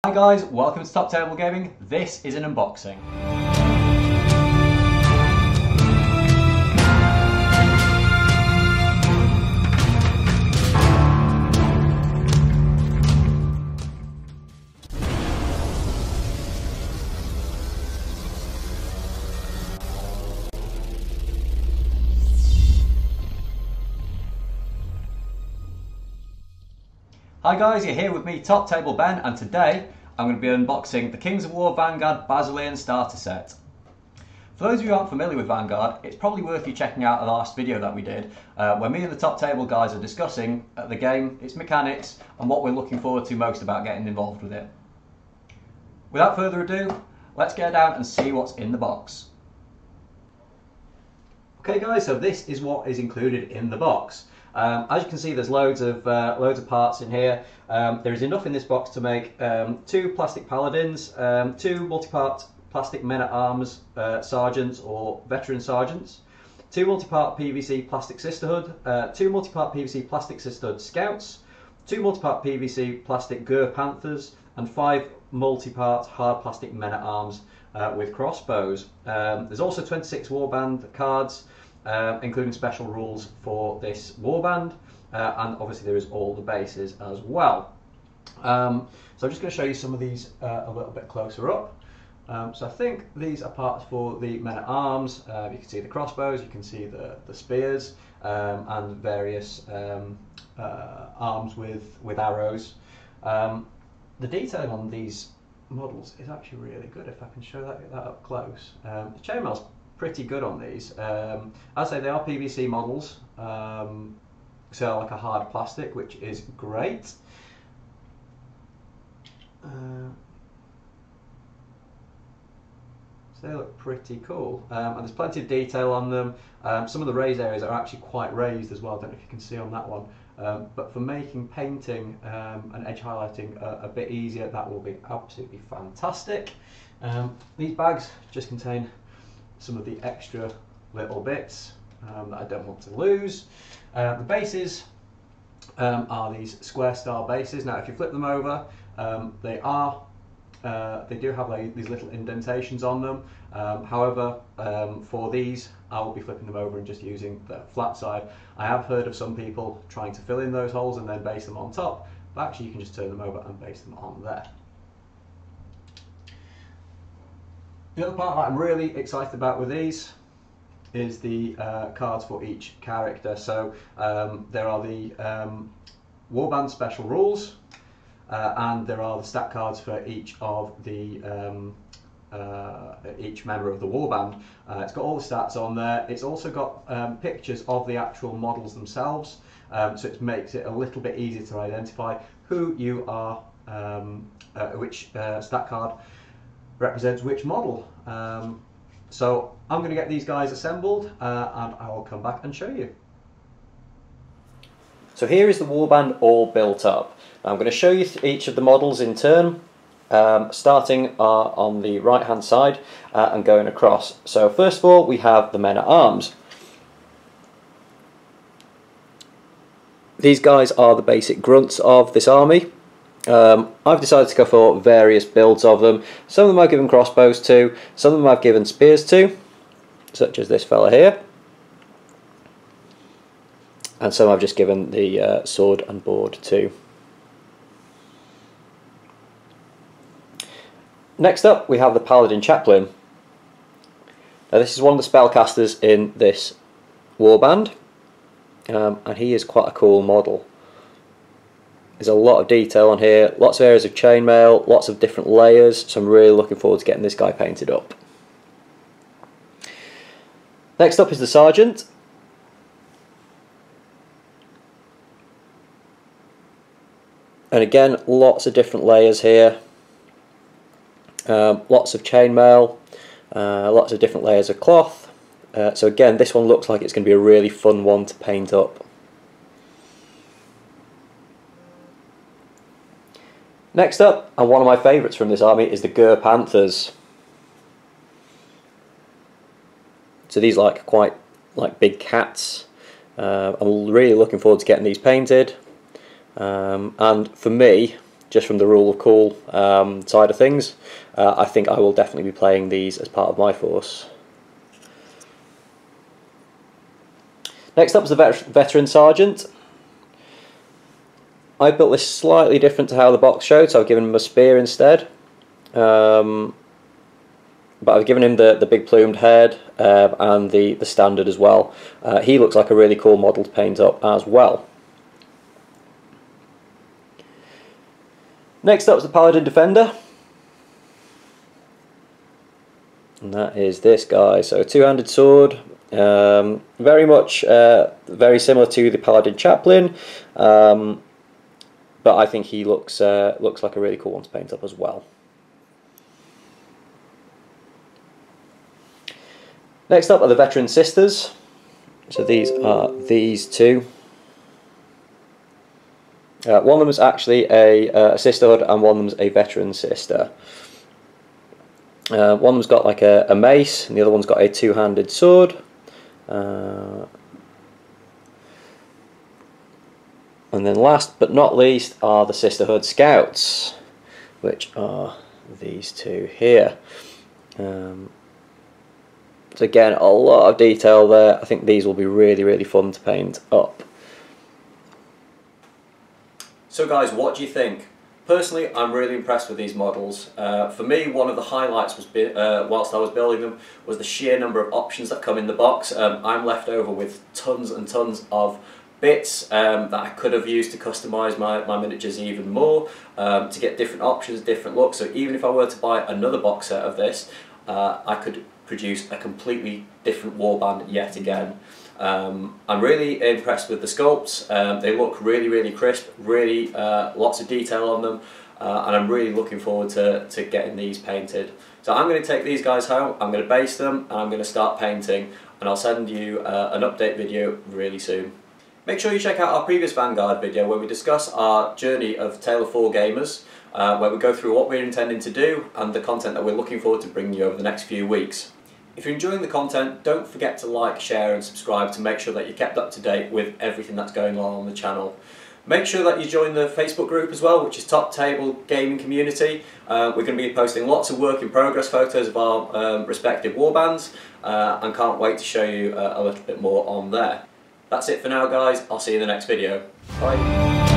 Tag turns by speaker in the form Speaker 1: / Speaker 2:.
Speaker 1: Hi guys, welcome to Top Table Gaming. This is an unboxing. Hi guys, you're here with me, Top Table Ben, and today I'm going to be unboxing the Kings of War Vanguard Basilean starter set. For those of you who aren't familiar with Vanguard, it's probably worth you checking out the last video that we did, where me and the Top Table guys are discussing the game, its mechanics, and what we're looking forward to most about getting involved with it. Without further ado, let's get down and see what's in the box. Okay guys, so this is what is included in the box. As you can see, there's loads of parts in here. There is enough in this box to make 2 plastic paladins, 2 multi-part plastic men-at-arms sergeants or veteran sergeants, 2 multi-part PVC plastic sisterhood, 2 multi-part PVC plastic sisterhood scouts, 2 multi-part PVC plastic Gir Panthers, and 5 multi-part hard plastic men-at-arms with crossbows. There's also 26 warband cards, including special rules for this warband, and obviously there is all the bases as well. So I'm just going to show you some of these a little bit closer up. So I think these are parts for the men-at-arms. You can see the crossbows, you can see the spears, and various arms with arrows. The detailing on these models is actually really good, if I can show that up close. The chainmail's pretty good on these. I say they are PVC models, so like a hard plastic, which is great. So they look pretty cool, and there's plenty of detail on them. Some of the raised areas are actually quite raised as well. I don't know if you can see on that one, but for making painting and edge highlighting a bit easier, that will be absolutely fantastic. These bags just contain some of the extra little bits that I don't want to lose. The bases are these square style bases. Now if you flip them over, they do have these little indentations on them. However, for these I will be flipping them over and just using the flat side. I have heard of some people trying to fill in those holes and then base them on top, but actually you can just turn them over and base them on there. The other part that I'm really excited about with these is the cards for each character. So there are the warband special rules, and there are the stat cards for each of the each member of the warband. It's got all the stats on there. It's also got pictures of the actual models themselves, so it makes it a little bit easier to identify who you are, which stat card represents which model. So I'm going to get these guys assembled, and I will come back and show you. So here is the warband all built up. I'm going to show you each of the models in turn, starting on the right hand side and going across. So first of all we have the men-at-arms. These guys are the basic grunts of this army. I've decided to go for various builds of them. Some of them I've given crossbows to, some of them I've given spears to, such as this fella here, and some I've just given the sword and board to. Next up we have the Paladin Chaplain. Now this is one of the spellcasters in this warband, and he is quite a cool model. There's a lot of detail on here, lots of areas of chainmail, lots of different layers, so I'm really looking forward to getting this guy painted up. Next up is the Sergeant. And again, lots of different layers here, lots of chainmail, lots of different layers of cloth. So again, this one looks like it's going to be a really fun one to paint up. Next up, and one of my favourites from this army, is the Gir Panthers. So these are quite like big cats. I'm really looking forward to getting these painted. And for me,
Speaker 2: just from the rule of cool side of things, I think I will definitely be playing these as part of my force. Next up is the Veteran Sergeant. I built this slightly different to how the box showed, so I've given him a spear instead. But I've given him the big plumed head and the standard as well. He looks like a really cool model to paint up as well. Next up is the Paladin Defender. And that is this guy. So two-handed sword. Very much very similar to the Paladin Chaplain. But I think he looks like a really cool one to paint up as well. Next up are the Veteran Sisters. So these are these two. One of them is actually a sisterhood, and one of them is a veteran sister. One of them's got like a mace, and the other one's got a two-handed sword. And then last but not least are the Sisterhood Scouts, which are these two here. So again, a lot of detail there. I think these will be really fun to paint up. So guys, what do you think? Personally, I'm really impressed with these models. For me, one of the highlights was whilst I was building them was the sheer number of options that come in the box. I'm left over with tons and tons of bits that I could have used to customise my miniatures even more, to get different options, different looks. So even if I were to buy another box set of this, I could produce a completely different warband yet again. I'm really impressed with the sculpts. They look really crisp, really lots of detail on them, and I'm really looking forward to getting these painted. So I'm going to take these guys home, I'm going to base them, and I'm going to start painting, and I'll send you an update video really soon. Make sure you check out our previous Vanguard video where we discuss our journey of Tale of Four Gamers, where we go through what we're intending to do and the content that we're looking forward to bringing you over the next few weeks. If you're enjoying the content, don't forget to like, share and subscribe to make sure that you're kept up to date with everything that's going on the channel. Make sure that you join the Facebook group as well, which is Top Table Gaming Community. We're going to be posting lots of work in progress photos of our respective warbands, and can't wait to show you a little bit more on there. That's it for now guys, I'll see you in the next video. Bye.